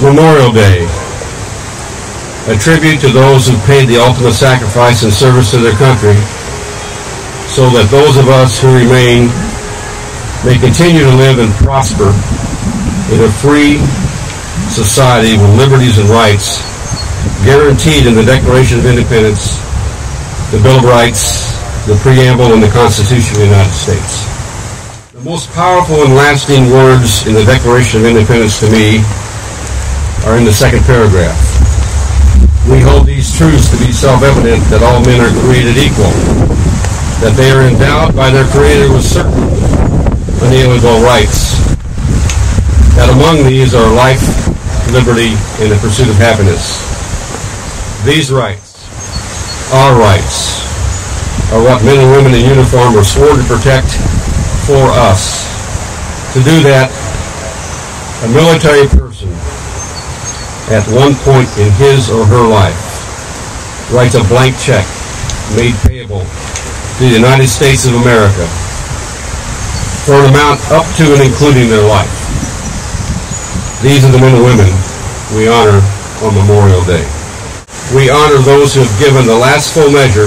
Memorial Day, a tribute to those who paid the ultimate sacrifice in service to their country, so that those of us who remain may continue to live and prosper in a free society with liberties and rights guaranteed in the Declaration of Independence, the Bill of Rights, the Preamble, and the Constitution of the United States. The most powerful and lasting words in the Declaration of Independence to me are in the second paragraph. We hold these truths to be self-evident, that all men are created equal, that they are endowed by their Creator with certain unalienable rights, that among these are life, liberty, and the pursuit of happiness. These rights, our rights, are what men and women in uniform are sworn to protect for us. To do that, a military person at one point in his or her life writes a blank check made payable to the United States of America for an amount up to and including their life. These are the men and women we honor on Memorial Day. We honor those who have given the last full measure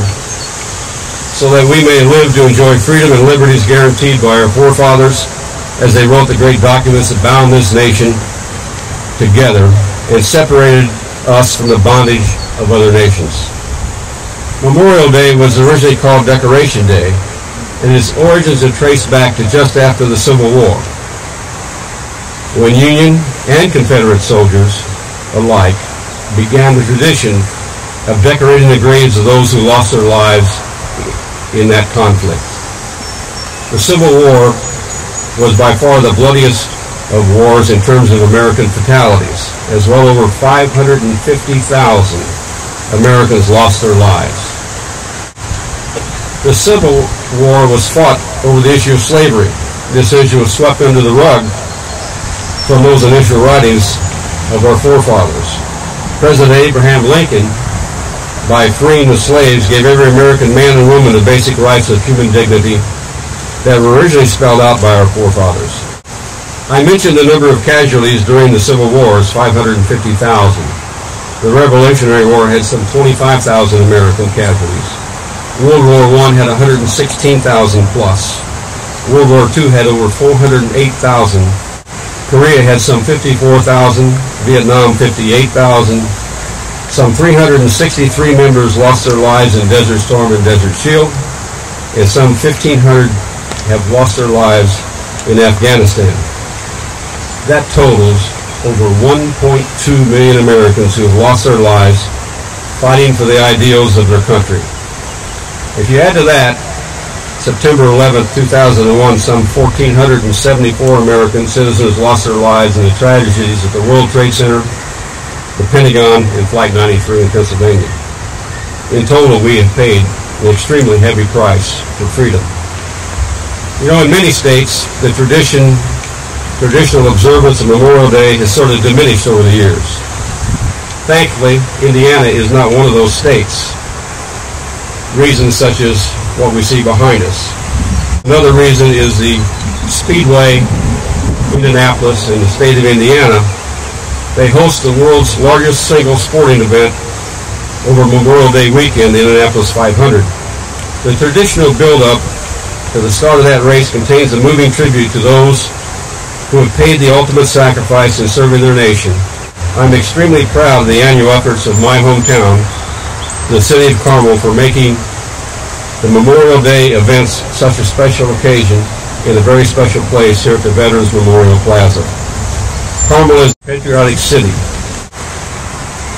so that we may live to enjoy freedom and liberties guaranteed by our forefathers as they wrote the great documents that bound this nation together and separated us from the bondage of other nations. Memorial Day was originally called Decoration Day, and its origins are traced back to just after the Civil War, when Union and Confederate soldiers alike began the tradition of decorating the graves of those who lost their lives in that conflict. The Civil War was by far the bloodiest of wars in terms of American fatalities, as well over 550,000 Americans lost their lives. The Civil War was fought over the issue of slavery. This issue was swept under the rug from those initial writings of our forefathers. President Abraham Lincoln, by freeing the slaves, gave every American man and woman the basic rights of human dignity that were originally spelled out by our forefathers. I mentioned the number of casualties during the Civil War as 550,000. The Revolutionary War had some 25,000 American casualties. World War I had 116,000 plus. World War II had over 408,000. Korea had some 54,000. Vietnam, 58,000. Some 363 members lost their lives in Desert Storm and Desert Shield, and some 1,500 have lost their lives in Afghanistan. That totals over 1.2 million Americans who have lost their lives fighting for the ideals of their country. If you add to that, September 11th, 2001, some 1,474 American citizens lost their lives in the tragedies at the World Trade Center, the Pentagon, and Flight 93 in Pennsylvania. In total, we have paid an extremely heavy price for freedom. You know, in many states, the traditional observance of Memorial Day has sort of diminished over the years. Thankfully, Indiana is not one of those states. Reasons such as what we see behind us. Another reason is the Speedway, Indianapolis, in the state of Indiana. They host the world's largest single sporting event over Memorial Day weekend, the Indianapolis 500. The traditional build-up to the start of that race contains a moving tribute to those who have paid the ultimate sacrifice in serving their nation. I'm extremely proud of the annual efforts of my hometown, the city of Carmel, for making the Memorial Day events such a special occasion in a very special place here at the Veterans Memorial Plaza. Carmel is a patriotic city.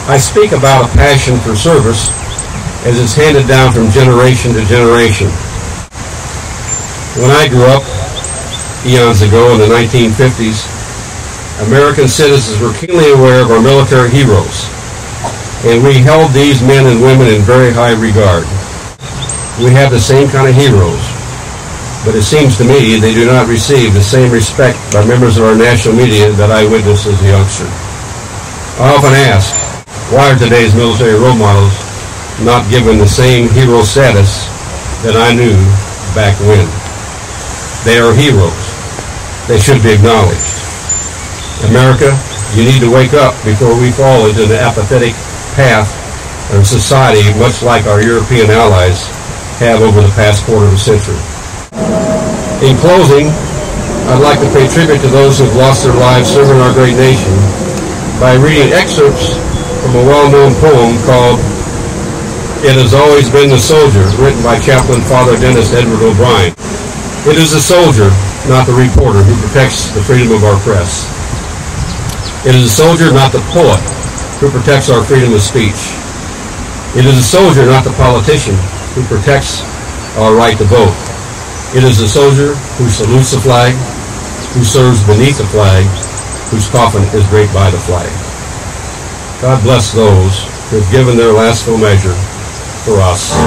I speak about a passion for service as it's handed down from generation to generation. When I grew up, eons ago in the 1950s, American citizens were keenly aware of our military heroes, and we held these men and women in very high regard. We have the same kind of heroes, but it seems to me they do not receive the same respect by members of our national media that I witnessed as a youngster. I often ask, why are today's military role models not given the same hero status that I knew back when? They are heroes. They should be acknowledged. America You need to wake up before we fall into the apathetic path of society, much like our European allies have over the past quarter of a century. In closing, I'd like to pay tribute to those who have lost their lives serving our great nation by reading excerpts from a well-known poem called "It Has Always Been the Soldier," written by Chaplain Father Dennis Edward O'Brien. It is the soldier, not the reporter, who protects the freedom of our press. It is the soldier, not the poet, who protects our freedom of speech. It is the soldier, not the politician, who protects our right to vote. It is the soldier who salutes the flag, who serves beneath the flag, whose coffin is draped by the flag. God bless those who have given their last full measure for us.